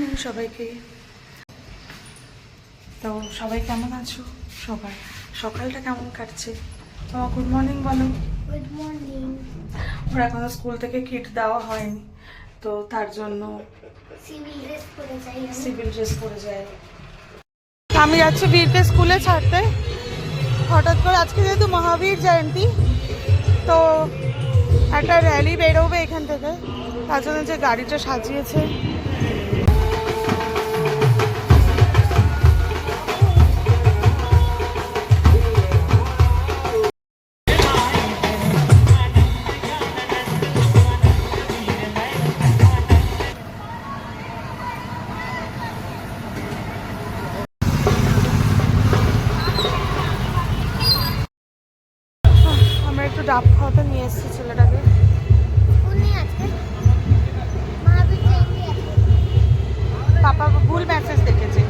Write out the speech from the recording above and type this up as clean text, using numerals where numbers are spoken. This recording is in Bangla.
মর্নিং সবাইকে। তো সবাই কেমন আছো? সবাই সকালটা কেমন কাটছে? তোমার গুড মর্নিং বলো। Good morning. ওরা এখনো স্কুল থেকে কিট দেওয়া হয়নি, তো তার জন্য সিভিল ড্রেস পরে যায়। আমি যাচ্ছি বীরকে স্কুলে ছাড়তে। হঠাৎ করে আজকে যেহেতু মহাবীর জয়ন্তী, তো একটা র্যালি বেরোবে এখান থেকে, তার জন্য যে গাড়িটা সাজিয়েছে। আমরা একটু ডাব খাওয়াতে নিয়ে এসেছি ছেলেটাকে। পাপা ভুল মেসেজ দেখেছে।